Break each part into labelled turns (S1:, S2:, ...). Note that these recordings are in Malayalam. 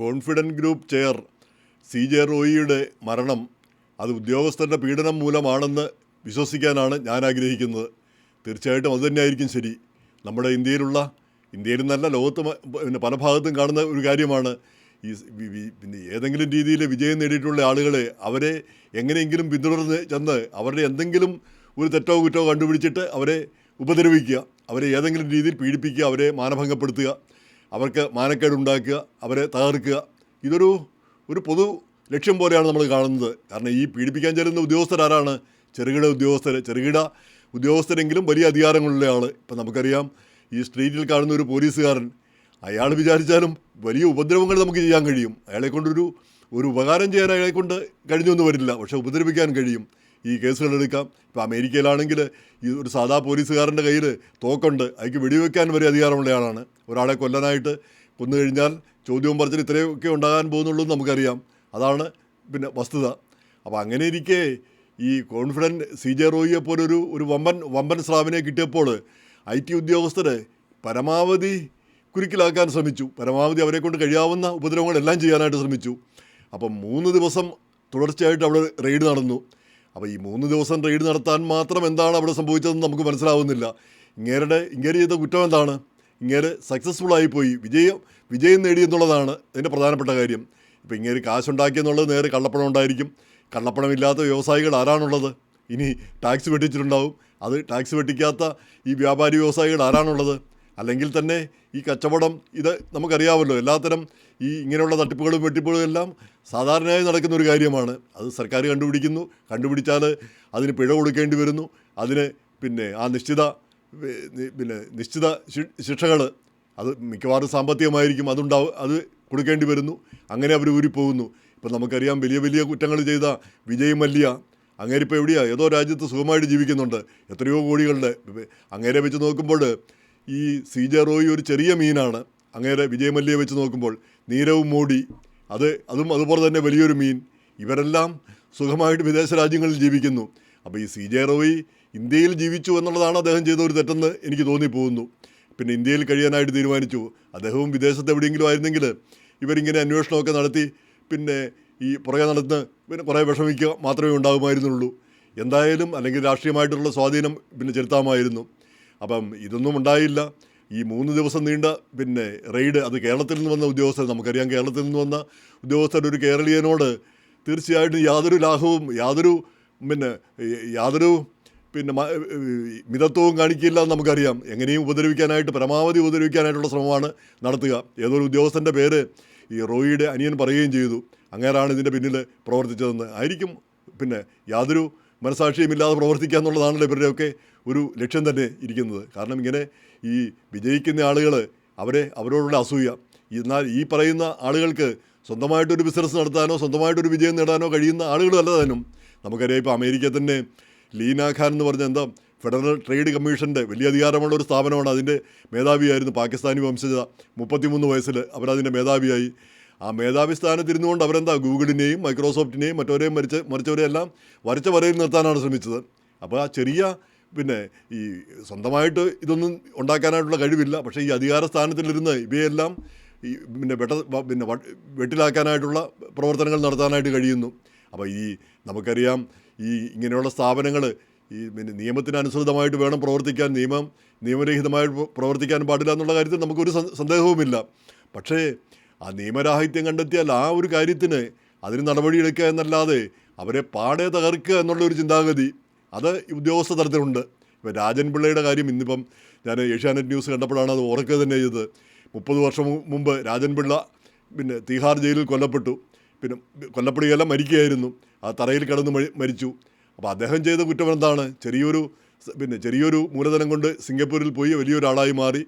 S1: കോൺഫിഡൻറ്റ് ഗ്രൂപ്പ് ചെയർ CJ റോയിയുടെ മരണം അത് ഉദ്യോഗസ്ഥരുടെ പീഡനം മൂലമാണെന്ന് വിശ്വസിക്കാനാണ് ഞാൻ ആഗ്രഹിക്കുന്നത്. തീർച്ചയായിട്ടും അതുതന്നെയായിരിക്കും ശരി. നമ്മുടെ ഇന്ത്യയിൽ നല്ല ലോകത്ത് പിന്നെ പല ഭാഗത്തും കാണുന്ന ഒരു കാര്യമാണ് പിന്നെ ഏതെങ്കിലും രീതിയിൽ വിജയം നേടിയിട്ടുള്ള ആളുകളെ അവരെ എങ്ങനെയെങ്കിലും പിന്തുടർന്ന് ചെന്ന് അവരുടെ എന്തെങ്കിലും ഒരു തെറ്റോ കുറ്റോ കണ്ടുപിടിച്ചിട്ട് അവരെ ഉപദ്രവിക്കുക, അവരെ ഏതെങ്കിലും രീതിയിൽ പീഡിപ്പിക്കുക, അവരെ മാനഭംഗപ്പെടുത്തുക, അവർക്ക് മാനക്കേടുണ്ടാക്കുക, അവരെ തകർക്കുക. ഇതൊരു പൊതു ലക്ഷ്യം പോലെയാണ് നമ്മൾ കാണുന്നത്. കാരണം ഈ പീഡിപ്പിക്കാൻ ചെല്ലുന്ന ഉദ്യോഗസ്ഥരാരാണ്? ചെറുകിട ഉദ്യോഗസ്ഥരെങ്കിലും വലിയ അധികാരങ്ങളുള്ള ആൾ. ഇപ്പം നമുക്കറിയാം, ഈ സ്ട്രീറ്റിൽ കാണുന്ന ഒരു പോലീസുകാരൻ, അയാൾ വിചാരിച്ചാലും വലിയ ഉപദ്രവങ്ങൾ നമുക്ക് ചെയ്യാൻ കഴിയും. അയാളെക്കൊണ്ടൊരു ഉപകാരം ചെയ്യാൻ അയാളെക്കൊണ്ട് കഴിഞ്ഞൊന്നും വരില്ല, പക്ഷേ ഉപദ്രവിക്കാൻ കഴിയും. ഈ കേസുകളെടുക്കാം. ഇപ്പോൾ അമേരിക്കയിലാണെങ്കിൽ ഈ ഒരു സാധാ പോലീസുകാരൻ്റെ കയ്യിൽ തോക്കുണ്ട്, അയാൾക്ക് വെടിവെക്കാൻ വരെ അധികാരമുള്ള ആളാണ്. ഒരാളെ കൊന്നു കഴിഞ്ഞാൽ ചോദ്യവും പറച്ചിൽ ഇത്രയൊക്കെ ഉണ്ടാകാൻ പോകുന്നുള്ളൂ എന്ന് നമുക്കറിയാം. അതാണ് പിന്നെ വസ്തുത. അപ്പോൾ അങ്ങനെ ഇരിക്കെ ഈ കോൺഫിഡൻറ്റ് CJ റോയിയെ പോലൊരു വമ്പൻ സ്രാവിനെ കിട്ടിയപ്പോൾ IT ഉദ്യോഗസ്ഥർ പരമാവധി കുരുക്കിലാക്കാൻ ശ്രമിച്ചു. പരമാവധി അവരെക്കൊണ്ട് കഴിയാവുന്ന ഉപദ്രവങ്ങളെല്ലാം ചെയ്യാനായിട്ട് ശ്രമിച്ചു. അപ്പം 3 ദിവസം തുടർച്ചയായിട്ട് അവിടെ റെയ്ഡ് നടന്നു. അപ്പോൾ ഈ 3 ദിവസം റെയ്ഡ് നടത്താൻ മാത്രം എന്താണ് അവിടെ സംഭവിച്ചതെന്ന് നമുക്ക് മനസ്സിലാവുന്നില്ല. ഇങ്ങേര് ചെയ്ത കുറ്റം എന്താണ്? ഇങ്ങേര് സക്സസ്ഫുള്ളായിപ്പോയി, വിജയം നേടി എന്നുള്ളതാണ് അതിൻ്റെ പ്രധാനപ്പെട്ട കാര്യം. ഇപ്പോൾ ഇങ്ങേര് കാശുണ്ടാക്കിയെന്നുള്ളത് നേരെ കള്ളപ്പണം ഉണ്ടായിരിക്കും. കള്ളപ്പണമില്ലാത്ത വ്യവസായികൾ ആരാണുള്ളത്? ഇനി ടാക്സ് വെട്ടിച്ചിട്ടുണ്ടാവും. അത് ടാക്സ് വെട്ടിക്കാത്ത ഈ വ്യാപാരി വ്യവസായികൾ ആരാണുള്ളത്? അല്ലെങ്കിൽ തന്നെ ഈ കച്ചവടം, ഇത് നമുക്കറിയാമല്ലോ, എല്ലാത്തരം ഈ ഇങ്ങനെയുള്ള തട്ടിപ്പുകളും വെട്ടിപ്പുകളും എല്ലാം സാധാരണയായി നടക്കുന്ന ഒരു കാര്യമാണ്. അത് സർക്കാർ കണ്ടുപിടിച്ചാൽ അതിന് പിഴ കൊടുക്കേണ്ടി വരുന്നു. അതിന് പിന്നെ ആ നിശ്ചിത ശിക്ഷകൾ, അത് മിക്കവാറും സാമ്പത്തികമായിരിക്കും, അത് കൊടുക്കേണ്ടി വരുന്നു. അങ്ങനെ അവർ ഊരിപ്പോകുന്നു. ഇപ്പം നമുക്കറിയാം, വലിയ കുറ്റങ്ങൾ ചെയ്ത വിജയ് മല്യ, അങ്ങേരിപ്പോൾ എവിടെയാണ്? ഏതോ രാജ്യത്ത് സുഖമായിട്ട് ജീവിക്കുന്നുണ്ട്, എത്രയോ കോടികളുടെ. അങ്ങേരെ വെച്ച് നോക്കുമ്പോൾ ഈ CJ റോയി ഒരു ചെറിയ മീനാണ്. അങ്ങേരെ വിജയ് മല്യയെ വെച്ച് നോക്കുമ്പോൾ നീരവ് മോഡി അതും അതുപോലെ തന്നെ വലിയൊരു മീൻ. ഇവരെല്ലാം സുഖമായിട്ട് വിദേശ രാജ്യങ്ങളിൽ ജീവിക്കുന്നു. അപ്പോൾ ഈ CJ റോയി ഇന്ത്യയിൽ ജീവിച്ചു എന്നുള്ളതാണ് അദ്ദേഹം ചെയ്ത ഒരു തെറ്റെന്ന് എനിക്ക് തോന്നിപ്പോകുന്നു. പിന്നെ ഇന്ത്യയിൽ കഴിയാനായിട്ട് തീരുമാനിച്ചു. അദ്ദേഹവും വിദേശത്ത് എവിടെയെങ്കിലും ആയിരുന്നെങ്കിൽ ഇവരിങ്ങനെ അന്വേഷണമൊക്കെ നടത്തി പിന്നെ ഈ പുറകെ നടന്ന് പിന്നെ കുറേ വിഷമിക്കുക മാത്രമേ ഉണ്ടാകുമായിരുന്നുള്ളൂ. എന്തായാലും അല്ലെങ്കിൽ രാഷ്ട്രീയമായിട്ടുള്ള സ്വാധീനം പിന്നെ ചെലുത്താമായിരുന്നു. അപ്പം ഇതൊന്നും ഉണ്ടായില്ല. ഈ 3 ദിവസം നീണ്ട പിന്നെ റെയ്ഡ്, അത് കേരളത്തിൽ നിന്ന് വന്ന ഉദ്യോഗസ്ഥർ, നമുക്കറിയാം കേരളത്തിൽ നിന്ന് വന്ന ഉദ്യോഗസ്ഥർ ഒരു കേരളീയനോട് തീർച്ചയായിട്ടും യാതൊരു ലാഘവും യാതൊരു മിതത്വവും കാണിക്കില്ല എന്ന് നമുക്കറിയാം. എങ്ങനെയും പരമാവധി ഉപദ്രവിക്കാനായിട്ടുള്ള ശ്രമമാണ് നടത്തുക. ഏതൊരു ഉദ്യോഗസ്ഥൻ്റെ പേര് ഈ റോയിയുടെ അനിയൻ പറയുകയും ചെയ്തു, അങ്ങേരാണ് ഇതിൻ്റെ പിന്നിൽ പ്രവർത്തിച്ചതെന്ന്. ആയിരിക്കും. പിന്നെ യാതൊരു മനസാക്ഷിയുമില്ലാതെ പ്രവർത്തിക്കുക എന്നുള്ളതാണല്ലോ ഇവരുടെയൊക്കെ ഒരു ലക്ഷ്യം തന്നെ ഇരിക്കുന്നത്. കാരണം ഇങ്ങനെ ഈ വിജയിക്കുന്ന ആളുകൾ അവരോടുള്ള അസൂയ. എന്നാൽ ഈ പറയുന്ന ആളുകൾക്ക് സ്വന്തമായിട്ടൊരു ബിസിനസ് നടത്താനോ സ്വന്തമായിട്ടൊരു വിജയം നേടാനോ കഴിയുന്ന ആളുകളല്ല താനും. നമുക്കറിയാം, ഇപ്പോൾ അമേരിക്കയിൽ തന്നെ ലീന ഖാൻ എന്ന് പറഞ്ഞ ഫെഡറൽ ട്രേഡ് കമ്മീഷൻ്റെ വലിയ അധികാരമുള്ള ഒരു സ്ഥാപനമാണ്. അതിൻ്റെ മേധാവിയായിരുന്നു പാകിസ്ഥാനി വംശജ. 33 വയസ്സിൽ അവരതിൻ്റെ മേധാവിയായി. ആ മേധാവി സ്ഥാനത്തിരുന്നുകൊണ്ട് ഗൂഗിളിനെയും മൈക്രോസോഫ്റ്റിനെയും മറിച്ചവരെയെല്ലാം വരച്ച വരയിൽ നിർത്താനാണ് ശ്രമിച്ചത്. അപ്പോൾ ആ ചെറിയ ഈ സ്വന്തമായിട്ട് ഇതൊന്നും ഉണ്ടാക്കാനായിട്ടുള്ള കഴിവില്ല. പക്ഷേ ഈ അധികാര സ്ഥാനത്തിലിരുന്ന് ഇവയെല്ലാം ഈ വെട്ടിലാക്കാനായിട്ടുള്ള പ്രവർത്തനങ്ങൾ നടത്താനായിട്ട് കഴിയുന്നു. അപ്പോൾ നമുക്കറിയാം, ഈ ഇങ്ങനെയുള്ള സ്ഥാപനങ്ങൾ ഈ നിയമത്തിനനുസൃതമായിട്ട് വേണം പ്രവർത്തിക്കാൻ. നിയമരഹിതമായിട്ട് പ്രവർത്തിക്കാൻ പാടില്ല എന്നുള്ള കാര്യത്തിൽ നമുക്കൊരു സന്ദേഹവുമില്ല. പക്ഷേ ആ നിയമരാഹിത്യം കണ്ടെത്തിയാൽ ആ ഒരു കാര്യത്തിന് അതിന് നടപടിയെടുക്കുക എന്നല്ലാതെ അവരെ പാടെ തകർക്കുക എന്നുള്ളൊരു ചിന്താഗതി അത് ഉദ്യോഗസ്ഥ തലത്തിലുണ്ട്. ഇപ്പോൾ രാജൻ പിള്ളയുടെ കാര്യം ഇന്നിപ്പം ഞാൻ ഏഷ്യാനെറ്റ് ന്യൂസ് കണ്ടപ്പോഴാണ് അത് ഓർക്കുക തന്നെ ചെയ്തത്. 30 വർഷം മുമ്പ് രാജൻ പിള്ള തീഹാർ ജയിലിൽ കൊല്ലപ്പെടുകയല്ല, മരിക്കുകയായിരുന്നു. ആ തറയിൽ കിടന്ന് മരിച്ചു. അപ്പോൾ അദ്ദേഹം ചെയ്ത കുറ്റം എന്താണ്? ചെറിയൊരു മൂലധനം കൊണ്ട് സിംഗപ്പൂരിൽ പോയി വലിയൊരാളായി മാറി.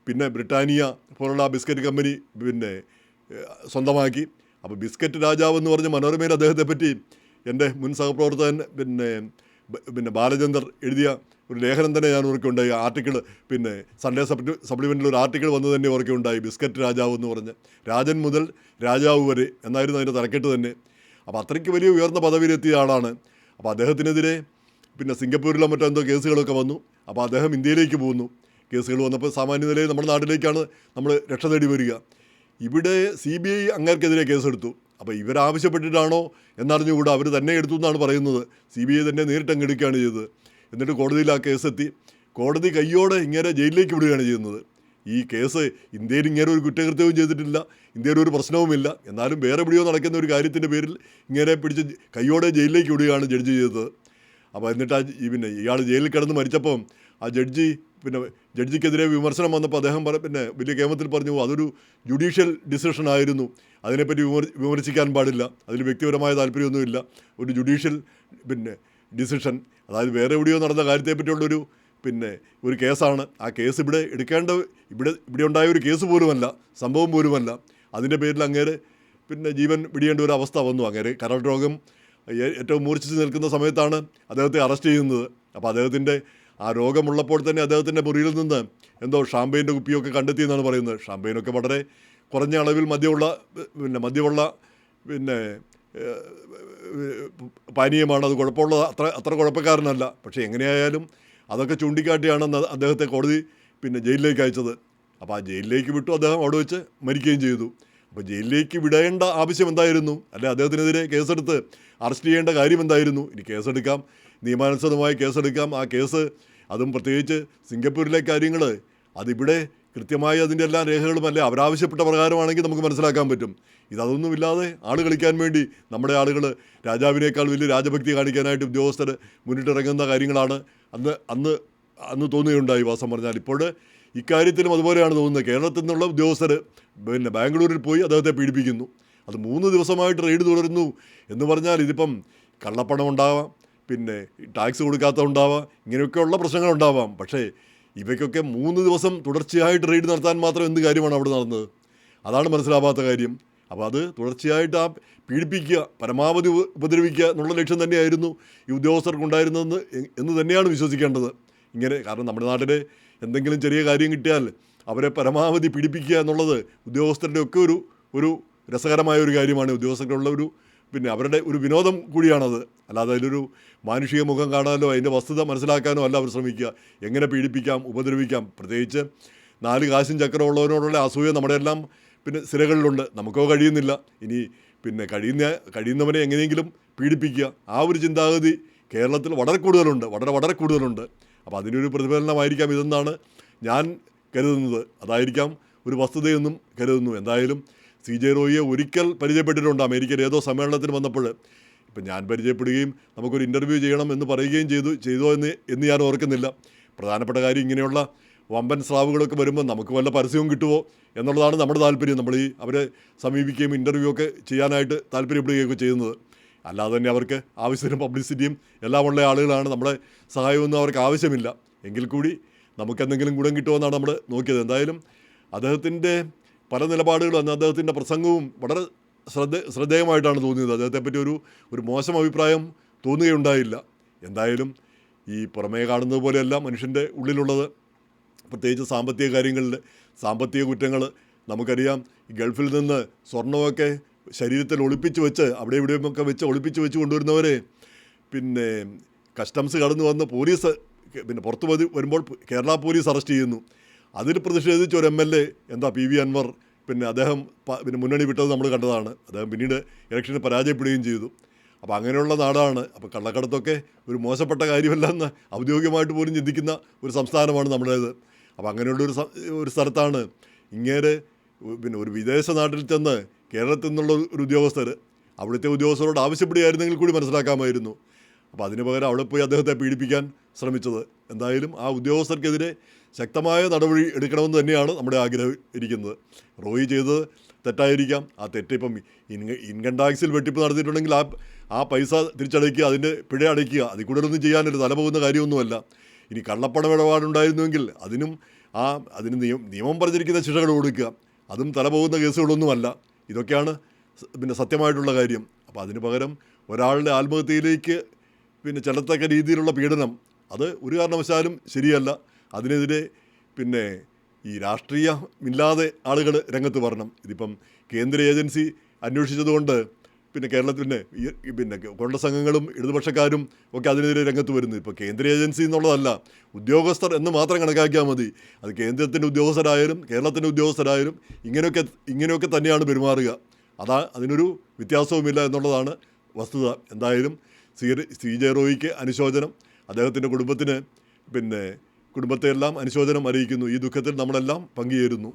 S1: പിന്നെ ബ്രിട്ടാനിയ പോലുള്ള ബിസ്ക്കറ്റ് കമ്പനി സ്വന്തമാക്കി. അപ്പോൾ ബിസ്ക്കറ്റ് രാജാവ് എന്ന് പറഞ്ഞ മനോരമയിൽ അദ്ദേഹത്തെ പറ്റി എൻ്റെ മുൻ സഹപ്രവർത്തകൻ ബാലചന്ദർ എഴുതിയ ഒരു ലേഖനം തന്നെ ഞാൻ ഓർക്കുകയുണ്ടായി. ആർട്ടിക്കിൾ സൺഡേ സപ്ലിമെൻറ്റിൽ ഒരു ആർട്ടിക്കിൾ വന്നത് തന്നെ ഓർക്കുകയുണ്ടായി. ബിസ്ക്കറ്റ് രാജാവ് എന്ന് പറഞ്ഞ് രാജൻ മുതൽ രാജാവ് വരെ എന്നായിരുന്നു അതിൻ്റെ തലക്കെട്ട് തന്നെ. അപ്പോൾ അത്രയ്ക്ക് വലിയ ഉയർന്ന പദവിയിലെത്തിയ ആളാണ്. അപ്പോൾ അദ്ദേഹത്തിനെതിരെ സിംഗപ്പൂരിലോ മറ്റെന്തോ കേസുകളൊക്കെ വന്നു. അപ്പോൾ അദ്ദേഹം ഇന്ത്യയിലേക്ക് പോകുന്നു. കേസുകൾ വന്നപ്പോൾ സാമാന്യ നിലയിൽ നമ്മുടെ നാട്ടിലേക്കാണ് നമ്മൾ രക്ഷ തേടി വരിക. ഇവിടെ CBI അങ്ങേർക്കെതിരെ കേസെടുത്തു. അപ്പോൾ ഇവരാവശ്യപ്പെട്ടിട്ടാണോ എന്നറിഞ്ഞുകൂടാ, അവർ തന്നെ എടുത്തു എന്നാണ് പറയുന്നത്. CBI തന്നെ നേരിട്ട് അങ്ങ് എടുക്കുകയാണ് ചെയ്തത്. എന്നിട്ട് കോടതിയിൽ ആ കേസെത്തി. കോടതി കയ്യോടെ ഇങ്ങനെ ജയിലിലേക്ക് വിടുകയാണ് ചെയ്യുന്നത്. ഈ കേസ് ഇന്ത്യയിൽ ഇങ്ങനെ ഒരു കുറ്റകൃത്യവും ചെയ്തിട്ടില്ല, ഇന്ത്യയിൽ ഒരു പ്രശ്നവുമില്ല. എന്നാലും വേറെ എവിടെയോ നടക്കുന്ന ഒരു കാര്യത്തിൻ്റെ പേരിൽ ഇങ്ങനെ പിടിച്ച് കയ്യോടെ ജയിലിലേക്ക് വിടുകയാണ് ജഡ്ജി ചെയ്തത്. അപ്പോൾ എന്നിട്ട് ഇയാൾ ജയിലിൽ കിടന്ന് മരിച്ചപ്പം ആ ജഡ്ജിക്കെതിരെ വിമർശനം വന്നപ്പോൾ അദ്ദേഹം വലിയ കേമത്തിൽ പറഞ്ഞു, അതൊരു ജുഡീഷ്യൽ ഡിസിഷൻ ആയിരുന്നു, അതിനെപ്പറ്റി വിമർശിക്കാൻ പാടില്ല, അതിൽ വ്യക്തിപരമായ താല്പര്യമൊന്നുമില്ല, ഒരു ജുഡീഷ്യൽ ഡിസിഷൻ, അതായത് വേറെ എവിടെയോ നടന്ന കാര്യത്തെപ്പറ്റിയുള്ളൊരു ഒരു കേസാണ്. ആ കേസ് ഇവിടെ ഉണ്ടായ ഒരു കേസ് പോലുമല്ല, സംഭവം പോലുമല്ല. അതിൻ്റെ പേരിൽ അങ്ങേര് ജീവൻ പിടിയേണ്ട ഒരു അവസ്ഥ വന്നു. അങ്ങേര് കരൾ രോഗം ഏറ്റവും മൂർച്ഛിച്ച് നിൽക്കുന്ന സമയത്താണ് അദ്ദേഹത്തെ അറസ്റ്റ് ചെയ്യുന്നത്. അപ്പോൾ അദ്ദേഹത്തിൻ്റെ ആ രോഗമുള്ളപ്പോൾ തന്നെ അദ്ദേഹത്തിൻ്റെ മുറിയിൽ നിന്ന് എന്തോ ഷാമ്പയിൻ്റെ കുപ്പിയൊക്കെ കണ്ടെത്തിയെന്നാണ് പറയുന്നത്. ഷാമ്പയിനൊക്കെ വളരെ കുറഞ്ഞ അളവിൽ മദ്യമുള്ള പാനീയമാണ്. അത് കുഴപ്പമുള്ള അത്ര കുഴപ്പക്കാരനല്ല. പക്ഷേ എങ്ങനെയായാലും അതൊക്കെ ചൂണ്ടിക്കാട്ടിയാണ് അദ്ദേഹത്തെ കോടതി ജയിലിലേക്ക് അയച്ചത്. അപ്പോൾ ആ ജയിലിലേക്ക് വിട്ടു, അദ്ദേഹം അവിടെ വെച്ച് മരിക്കുകയും ചെയ്തു. അപ്പോൾ ജയിലിലേക്ക് വിടേണ്ട ആവശ്യം എന്തായിരുന്നു? അല്ലെ അദ്ദേഹത്തിനെതിരെ കേസെടുത്ത് അറസ്റ്റ് ചെയ്യേണ്ട കാര്യം എന്തായിരുന്നു? ഇനി കേസെടുക്കാം, നിയമാനുസൃതമായി കേസെടുക്കാം. ആ കേസ്, അതും പ്രത്യേകിച്ച് സിംഗപ്പൂരിലെ കാര്യങ്ങൾ, അതിവിടെ കൃത്യമായി അതിൻ്റെ എല്ലാ രേഖകളുമല്ലേ അവരാവശ്യപ്പെട്ട പ്രകാരമാണെങ്കിൽ നമുക്ക് മനസ്സിലാക്കാൻ പറ്റും. ഇതൊന്നുമില്ലാതെ ആൾ കളിക്കാൻ വേണ്ടി നമ്മുടെ ആളുകൾ രാജാവിനേക്കാൾ വലിയ രാജഭക്തി കാണിക്കാനായിട്ട് ഉദ്യോഗസ്ഥർ മുന്നിട്ടിറങ്ങുന്ന കാര്യങ്ങളാണ് അന്ന് തോന്നുകയുണ്ടായി. വാസം പറഞ്ഞാൽ ഇപ്പോൾ ഇക്കാര്യത്തിലും അതുപോലെയാണ് തോന്നുന്നത്. കേരളത്തിൽ നിന്നുള്ള ഉദ്യോഗസ്ഥർ ബാംഗ്ലൂരിൽ പോയി അദ്ദേഹത്തെ പീഡിപ്പിക്കുന്നു. അത് 3 ദിവസമായിട്ട് റെയ്ഡ് തുടരുന്നു എന്ന് പറഞ്ഞാൽ ഇതിപ്പം കള്ളപ്പണം ഉണ്ടാവാം, ടാക്സ് കൊടുക്കാത്ത ഉണ്ടാവാം, ഇങ്ങനെയൊക്കെയുള്ള പ്രശ്നങ്ങളുണ്ടാവാം. പക്ഷേ ഇവയ്ക്കൊക്കെ 3 ദിവസം തുടർച്ചയായിട്ട് റെയ്ഡ് നടത്താൻ മാത്രം എന്ത് കാര്യമാണ് അവിടെ നടന്നത്? അതാണ് മനസ്സിലാവാത്ത കാര്യം. അപ്പോൾ അത് തുടർച്ചയായിട്ട് ആ പീഡിപ്പിക്കുക, പരമാവധി ഉപദ്രവിക്കുക എന്നുള്ള ലക്ഷ്യം തന്നെയായിരുന്നു ഈ ഉദ്യോഗസ്ഥർക്കുണ്ടായിരുന്നതെന്ന് എന്ന് തന്നെയാണ് വിശ്വസിക്കേണ്ടത്. കാരണം നമ്മുടെ നാട്ടിൽ എന്തെങ്കിലും ചെറിയ കാര്യം കിട്ടിയാൽ അവരെ പരമാവധി പീഡിപ്പിക്കുക എന്നുള്ളത് ഉദ്യോഗസ്ഥരുടെ ഒക്കെ ഒരു രസകരമായ ഒരു കാര്യമാണ്. ഉദ്യോഗസ്ഥർക്കുള്ള അവരുടെ ഒരു വിനോദം കൂടിയാണത്. അല്ലാതെ അതിലൊരു മാനുഷിക മുഖം കാണാനോ അതിൻ്റെ വസ്തുത മനസ്സിലാക്കാനോ അല്ല അവർ ശ്രമിക്കുക. എങ്ങനെ പീഡിപ്പിക്കാം, ഉപദ്രവിക്കാം. പ്രത്യേകിച്ച് 4 കാശും ചക്രമുള്ളവരോടുള്ള അസൂയ നമ്മുടെ എല്ലാം സിരകളിലുണ്ട്. നമുക്കോ കഴിയുന്നില്ല. ഇനി കഴിയുന്നവനെ എങ്ങനെയെങ്കിലും പീഡിപ്പിക്കുക, ആ ഒരു ചിന്താഗതി കേരളത്തിൽ വളരെ കൂടുതലുണ്ട്. അപ്പോൾ അതിനൊരു പ്രതിഫലനമായിരിക്കാം ഇതെന്നാണ് ഞാൻ കരുതുന്നത്. അതായിരിക്കാം ഒരു വസ്തുതയെന്നും കരുതുന്നു. എന്തായാലും CJ റോയിയെ ഒരിക്കൽ പരിചയപ്പെട്ടിട്ടുണ്ട് അമേരിക്കയിൽ ഏതോ സമ്മേളനത്തിന് വന്നപ്പോൾ. ഇപ്പം ഞാൻ പരിചയപ്പെടുകയും നമുക്കൊരു ഇൻ്റർവ്യൂ ചെയ്യണം എന്ന് പറയുകയും ചെയ്തോ എന്ന് ഞാൻ ഓർക്കുന്നില്ല. പ്രധാനപ്പെട്ട കാര്യം, ഇങ്ങനെയുള്ള വമ്പൻ സ്രാവുകളൊക്കെ വരുമ്പോൾ നമുക്ക് വല്ല പരസ്യവും കിട്ടുമോ എന്നുള്ളതാണ് നമ്മുടെ താല്പര്യം. നമ്മൾ അവരെ സമീപിക്കുകയും ഇൻ്റർവ്യൂ ഒക്കെ ചെയ്യാനായിട്ട് താല്പര്യപ്പെടുകയൊക്കെ ചെയ്യുന്നത്. അല്ലാതെ തന്നെ അവർക്ക് ആവശ്യത്തിന് പബ്ലിസിറ്റിയും എല്ലാം ഉള്ള ആളുകളാണ്. നമ്മുടെ സഹായമൊന്നും അവർക്ക് ആവശ്യമില്ല. എങ്കിൽ കൂടി നമുക്കെന്തെങ്കിലും ഗുണം കിട്ടുമെന്നാണ് നമ്മൾ നോക്കിയത്. എന്തായാലും അദ്ദേഹത്തിൻ്റെ പല നിലപാടുകളും അദ്ദേഹത്തിൻ്റെ പ്രസംഗവും വളരെ ശ്രദ്ധേയമായിട്ടാണ് തോന്നിയത്. അദ്ദേഹത്തെപ്പറ്റി ഒരു മോശം അഭിപ്രായം തോന്നുകയുണ്ടായില്ല. എന്തായാലും ഈ പുറമേ കാണുന്നത് പോലെയല്ല മനുഷ്യൻ്റെ ഉള്ളിലുള്ളത്. പ്രത്യേകിച്ച് സാമ്പത്തിക കാര്യങ്ങളിൽ സാമ്പത്തിക കുറ്റങ്ങൾ നമുക്കറിയാം. ഈ ഗൾഫിൽ നിന്ന് സ്വർണ്ണമൊക്കെ ശരീരത്തിൽ ഒളിപ്പിച്ച് വെച്ച് അവിടെ ഇവിടെയൊക്കെ ഒളിപ്പിച്ച് വെച്ച് കൊണ്ടുവരുന്നവരെ കസ്റ്റംസ് കടന്നു വന്ന് പോലീസ് പുറത്ത് വരുമ്പോൾ കേരള പോലീസ് അറസ്റ്റ് ചെയ്യുന്നു. അതിൽ പ്രതിഷേധിച്ച് ഒരു MLA PV അൻവർ അദ്ദേഹം മുന്നണി വിട്ടത് നമ്മൾ കണ്ടതാണ്. അദ്ദേഹം പിന്നീട് ഇലക്ഷന് പരാജയപ്പെടുകയും ചെയ്തു. അപ്പോൾ അങ്ങനെയുള്ള നാടാണ്. അപ്പോൾ കള്ളക്കടത്തൊക്കെ ഒരു മോശപ്പെട്ട കാര്യമല്ല എന്ന് ഔദ്യോഗികമായിട്ട് പോലും ചിന്തിക്കുന്ന ഒരു സംസ്ഥാനമാണ് നമ്മുടേത്. അപ്പോൾ അങ്ങനെയുള്ളൊരു സ്ഥലത്താണ് ഇങ്ങേരെ ഒരു വിദേശ നാട്ടിൽ ചെന്ന് കേരളത്തിൽ നിന്നുള്ള ഒരു ഉദ്യോഗസ്ഥർ അവിടുത്തെ ഉദ്യോഗസ്ഥരോട് ആവശ്യപ്പെടുകയായിരുന്നെങ്കിൽ കൂടി മനസ്സിലാക്കാമായിരുന്നു. അപ്പോൾ അതിന് പകരം അവിടെ പോയി അദ്ദേഹത്തെ പീഡിപ്പിക്കാൻ ശ്രമിച്ചത്. എന്തായാലും ആ ഉദ്യോഗസ്ഥർക്കെതിരെ ശക്തമായ നടപടി എടുക്കണമെന്ന് തന്നെയാണ് നമ്മുടെ ആഗ്രഹം ഇരിക്കുന്നത്. റോയി ചെയ്തത് തെറ്റായിരിക്കാം. ആ തെറ്റിപ്പം ഇൻകം ടാക്സിൽ വെട്ടിപ്പ് നടത്തിയിട്ടുണ്ടെങ്കിൽ ആ പൈസ തിരിച്ചടയ്ക്കുക, അതിൻ്റെ പിഴ അടയ്ക്കുക, അതിൽ കൂടുതലൊന്നും ചെയ്യാനൊരു തലപോകുന്ന കാര്യമൊന്നുമല്ല. ഇനി കള്ളപ്പണം ഇടപാടുണ്ടായിരുന്നുവെങ്കിൽ അതിന് നിയമം പറഞ്ഞിരിക്കുന്ന ശിക്ഷകൾ കൊടുക്കുക, അതും തലപോകുന്ന കേസുകളൊന്നുമല്ല. ഇതൊക്കെയാണ് സത്യമായിട്ടുള്ള കാര്യം. അപ്പോൾ അതിന് പകരം ഒരാളുടെ ആത്മഹത്യയിലേക്ക് ചെല്ലത്തക്ക രീതിയിലുള്ള പീഡനം, അത് ഒരു കാരണവശാലും ശരിയല്ല. അതിനെതിരെ ഈ രാഷ്ട്രീയമില്ലാതെ ആളുകൾ രംഗത്ത് വരണം. ഇതിപ്പം കേന്ദ്ര ഏജൻസി അന്വേഷിച്ചതുകൊണ്ട് പിന്നെ കേരളത്തിൻ്റെ പിന്നെ കോൺഗ്രസ് അംഗങ്ങളും ഇടതുപക്ഷക്കാരും ഒക്കെ അതിനെതിരെ രംഗത്ത് വരുന്നത്. ഇപ്പോൾ കേന്ദ്ര ഏജൻസി എന്നുള്ളതല്ല, ഉദ്യോഗസ്ഥർ എന്ന് മാത്രം കണക്കാക്കിയാൽ മതി. അത് കേന്ദ്രത്തിൻ്റെ ഉദ്യോഗസ്ഥരായാലും കേരളത്തിൻ്റെ ഉദ്യോഗസ്ഥരായാലും ഇങ്ങനെയൊക്കെ തന്നെയാണ് പെരുമാറുക. അതിനൊരു വ്യത്യാസവുമില്ല എന്നുള്ളതാണ് വസ്തുത. എന്തായാലും CJ റോയിക്ക് അനുശോചനം, അദ്ദേഹത്തിൻ്റെ കുടുംബത്തിന് കുടുംബത്തെയെല്ലാം അനുശോചനം അറിയിക്കുന്നു. ഈ ദുഃഖത്തിൽ നമ്മളെല്ലാം പങ്കുചേരുന്നു.